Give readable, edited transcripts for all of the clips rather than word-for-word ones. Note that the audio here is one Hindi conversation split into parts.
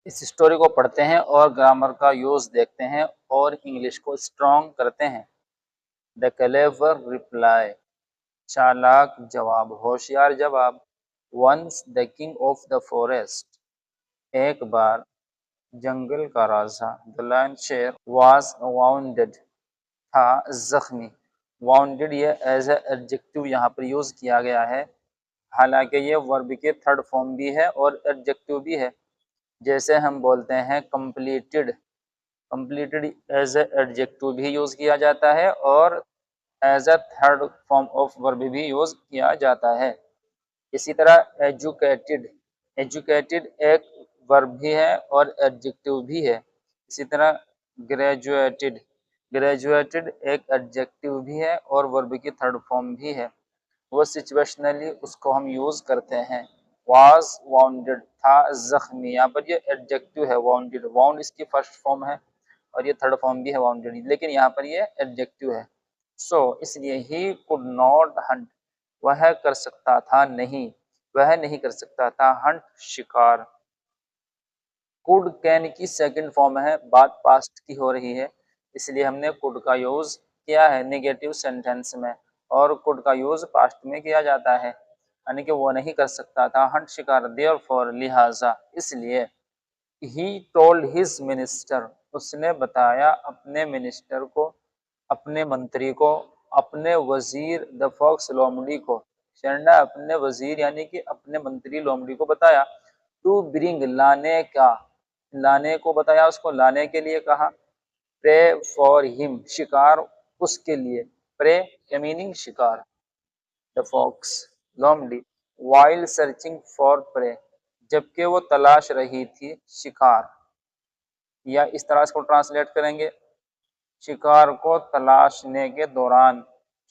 इस स्टोरी को पढ़ते हैं और ग्रामर का यूज देखते हैं और इंग्लिश को स्ट्रॉन्ग करते हैं। द क्लेवर रिप्लाई, चालाक जवाब, होशियार जवाब। Once the king of the forest, एक बार जंगल का राजा। द लायन शेर वाज वाउंडेड, था जख्मी। वाउंडेड ये एज ए एडजेक्टिव यहाँ पर यूज किया गया है, हालांकि ये वर्ब के थर्ड फॉर्म भी है और एडजेक्टिव भी है। जैसे हम बोलते हैं completed, completed as a adjective भी यूज किया जाता है और as a third form of verb भी यूज किया जाता है। इसी तरह एजुकेटेड, एजुकेटेड एक वर्ब भी है और एडजेक्टिव भी है। इसी तरह ग्रेजुएटेड, ग्रेजुएटेड एक एडजेक्टिव भी है और वर्ब की थर्ड फॉर्म भी है। वो सिचुएशनली उसको हम यूज करते हैं। वाज वाउंडेड, था जख्मी, यहाँ पर ये एडजेक्टिव है वाउंडेड, वाउंड इसकी फर्स्ट फॉर्म है और ये थर्ड फॉर्म भी है वाउंडेड, लेकिन यहाँ पर ये एडजेक्टिव है। सो इसलिए ही कुड नॉट हंट, वह कर सकता था नहीं, वह नहीं कर सकता था हंट, शिकार। कुड कैन की सेकंड फॉर्म है, बात पास्ट की हो रही है, इसलिए हमने कुड का यूज किया है नेगेटिव सेंटेंस में, और कुड का यूज पास्ट में किया जाता है, यानी कि वो नहीं कर सकता था हंट, शिकार। देयरफॉर लिहाजा, इसलिए। ही टोल्ड हिज मिनिस्टर, उसने बताया अपने मिनिस्टर को, अपने मंत्री को, अपने वजीर द फॉक्स लोमड़ी को। शेर ने अपने वजीर यानी कि अपने मंत्री लोमड़ी को बताया। टू ब्रिंग, लाने का, लाने को बताया, उसको लाने के लिए कहा। प्रे फॉर हिम, शिकार उसके लिए। प्रे के मीनिंग शिकार। द फॉक्स, लोमड़ी, वाइल सर्चिंग फॉर प्रे, जबकि वो तलाश रही थी शिकार, या इस तरह इसको ट्रांसलेट करेंगे, शिकार को तलाशने के दौरान,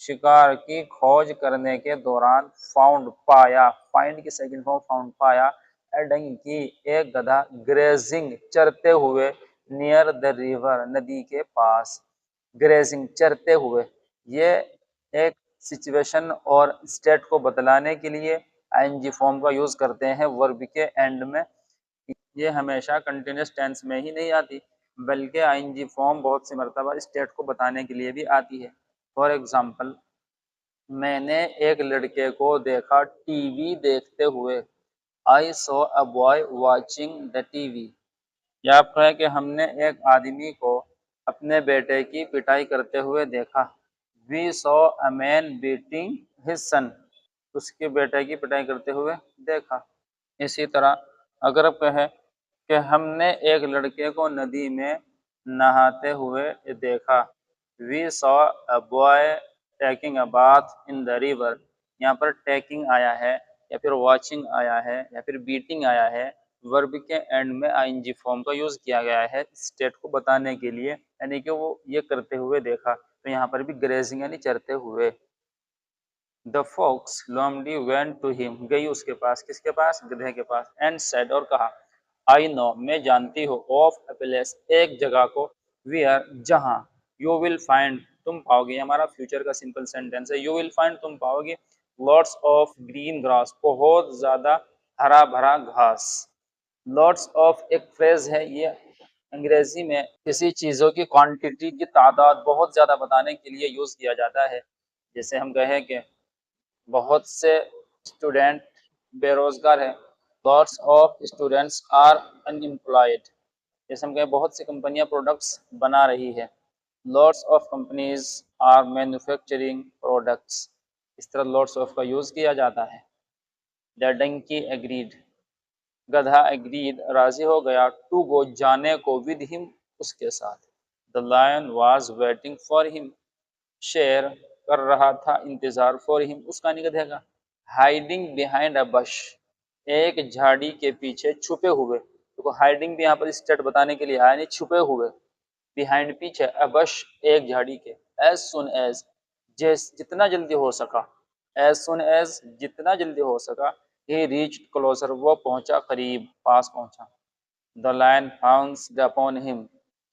शिकार की खोज करने के दौरान। फाउंड पाया, फाइंड की सेकंड फॉर्म फाउंड पाया। ए डंकी, एक गधा। ग्रेजिंग, चरते हुए। नियर द रिवर, नदी के पास। ग्रेजिंग, चरते हुए। ये एक सिचुएशन और स्टेट को बतलाने के लिए आईएनजी फॉर्म का यूज करते हैं वर्ब के एंड में। ये हमेशा कंटिन्यूस टेंस में ही नहीं आती, बल्कि आईएनजी फॉर्म बहुत सी मरतबा स्टेट को बताने के लिए भी आती है। फॉर एग्जाम्पल, मैंने एक लड़के को देखा टीवी देखते हुए। I saw a boy watching the TV. या आपका है कि हमने एक आदमी को अपने बेटे की पिटाई करते हुए देखा। We saw a man beating his son, उसके बेटे की पिटाई करते हुए देखा। इसी तरह अगर आप कहें कि हमने एक लड़के को नदी में नहाते हुए देखा। We saw a boy taking a bath in the river. यहाँ पर टेकिंग आया है या फिर वॉचिंग आया है या फिर बीटिंग आया है, वर्ब के एंड में आईएनजी फॉर्म का यूज किया गया है स्टेट को बताने के लिए, यानी कि वो ये करते हुए देखा। तो यहाँ पर भी ग्रेजिंग यानी चरते हुए। द फॉक्स, लोमड़ी, वेंट टू हिम, गई उसके पास, किसके पास, गधे के पास। एंड सेड, और कहा। आई नो, मैं जानती हूँ। ऑफ अ प्लेस, एक जगह को। वेयर, जहाँ। यू विल फाइंड, तुम पाओगे, हमारा फ्यूचर का सिंपल सेंटेंस है। यू विल फाइंड, तुम पाओगे। लॉट्स ऑफ ग्रीन ग्रास, बहुत ज्यादा हरा भरा घास। लॉट्स ऑफ एक फ्रेज है, ये अंग्रेजी में किसी चीजों की क्वांटिटी की तादाद बहुत ज्यादा बताने के लिए यूज किया जाता है। जैसे हम कहें कि बहुत से स्टूडेंट बेरोजगार हैं। Lots of students are unemployed. जैसे हम कहें बहुत सी कंपनियां प्रोडक्ट्स बना रही है। Lots of companies are manufacturing products. इस तरह लॉट्स ऑफ का यूज किया जाता है। द डंकी एग्रीड, गधा एग्रीड, राजी हो गया। टू गो, जाने को। विद हिम, उसके साथ। The lion was waiting for him, शेर कर रहा था इंतजार। फॉर हिम, उसका नहीं गधे का। हाइडिंग बिहाइंड अ बश, एक झाड़ी के पीछे छुपे हुए। तो हाइडिंग भी यहाँ पर स्टेट बताने के लिए आया, नहीं छुपे हुए। बिहाइंड पीछे, अ बश एक झाड़ी के। एज सुन एज, जितना जल्दी हो सका। एज सुन एज, जितना जल्दी हो सका। ही रीच क्लोजर, वो पहुंचा करीब, पास पहुंचा। The lion pounced upon him,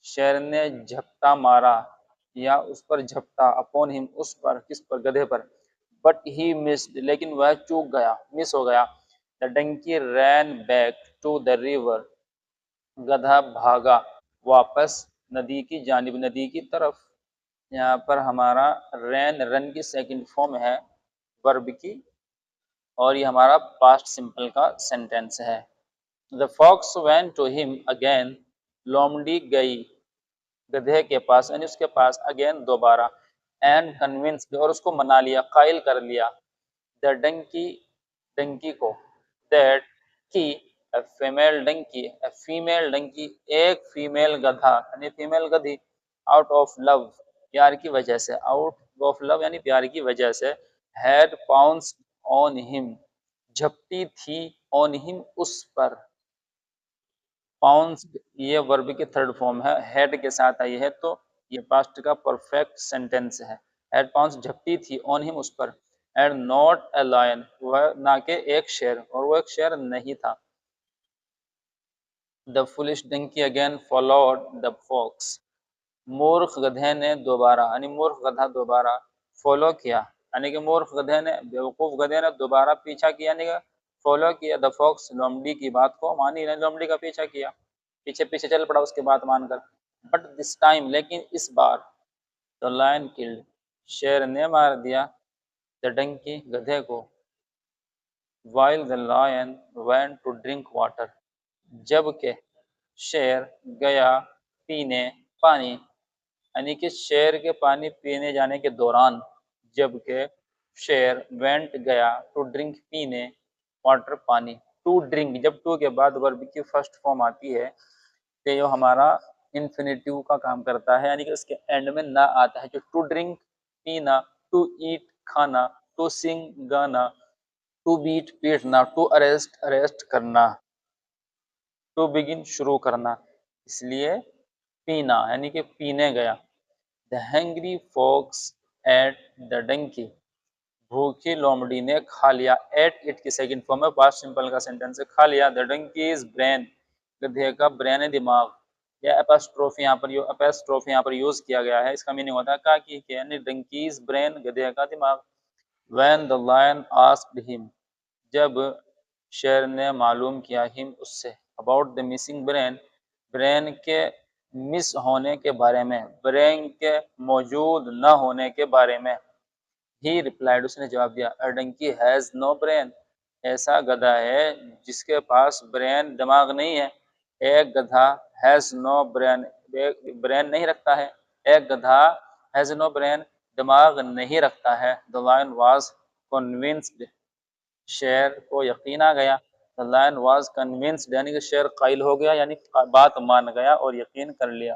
शेर ने झपटा मारा या उस पर झपटा। अपॉन हिम, उस पर, किस पर, गधे पर। बट ही मिस्ड, लेकिन वह चूक गया, मिस हो गया। The donkey ran back to the river, गधा भागा वापस नदी की जानिब, नदी की तरफ। यहाँ पर हमारा रैन, रन की सेकंड फॉर्म है वर्ब की, और ये हमारा पास्ट सिंपल का सेंटेंस है। The fox went to him again, लोमड़ी गई गधे के पास, यानी उसके पास, अगेन दोबारा, एंड कन्विंस्ड और उसको मना लिया, कायल कर लिया, द डंकी डंकी को, दैट की a female donkey, a female donkey, एक फीमेल गधा यानी फीमेल गधी, आउट ऑफ लव प्यार की वजह से, आउट ऑफ लव यानी प्यार की वजह से, had pounced on him झपटी थी, on him उस पर, पाउंस ये वर्ब की थर्ड फॉर्म है, हेड के साथ आई है, तो ये पास्ट का परफेक्ट सेंटेंस है। हेड पाउंस झपटी ऑन हिम, उस पर, एंड नॉट अ लायन वह ना के एक शेर, और वो एक शेर नहीं था। The foolish donkey again followed the fox, मूर्ख गधे ने दोबारा, यानी मूर्ख गधा दोबारा फॉलो किया, यानी कि मूर्ख गधे ने, बेवकूफ गधे ने दोबारा पीछा किया, यानी कि फॉलो किया, द फॉक्स लोमड़ी की बात को मानी, लोमड़ी का पीछा किया, पीछे पीछे चल पड़ा उसके बात मानकर। बट दिस टाइम लेकिन इस बार, द लायन किल्ड शेर ने मार दिया, द डंकी गधे को, while the lion went to drink water जबकि शेर गया पीने पानी, यानी कि शेर के पानी पीने जाने के दौरान, जबकि शेर वेंट गया टू ड्रिंक पीने, वाटर पानी, टू ड्रिंक जब टू के बाद वर्ब की फर्स्ट फॉर्म आती है तो ये हमारा इन्फिनेटिव का काम करता है, यानी कि उसके एंड में ना आता है, जो टू ड्रिंक पीना, टू ईट खाना, टू सिंग गाना, टू बीट पीटना, टू अरेस्ट अरेस्ट करना, टू बिगिन शुरू करना, इसलिए पीना यानी कि पीने गया। The hungry fox ate the donkey, भूखी लोमड़ी ने खा लिया, एट इट की सेकंड फॉर्म है, पास्ट सिंपल का सेंटेंस है, खा लिया, द डंकीज ब्रेन, गधे का ब्रेन है दिमाग, या एपोस्ट्रोफी यहाँ पर एपोस्ट्रोफी यहाँ पर यूज किया गया है, इसका मीनिंग होता है का की, यानी डंकीज ब्रेन, गधे का दिमाग। When the lion asked him, जब शेर ने मालूम किया हिम उससे, about the missing brain, brain के मिस होने के बारे में, ब्रेन के मौजूद न होने के बारे में, ही रिप्लाइड उसने जवाब दिया, अ डंकी हैज नो ब्रेन, ऐसा गधा है जिसके पास ब्रेन दिमाग नहीं है, एक गधा हैज नो ब्रेन ब्रेन नहीं रखता है, एक गधा हैज नो ब्रेन दिमाग नहीं रखता है। द लायन वाज कन्विंस्ड, शेर को यकीन आ गया, द लायन वाज कन्विंस्ड यानी कि शेर कायल हो गया, यानी बात मान गया और यकीन कर लिया।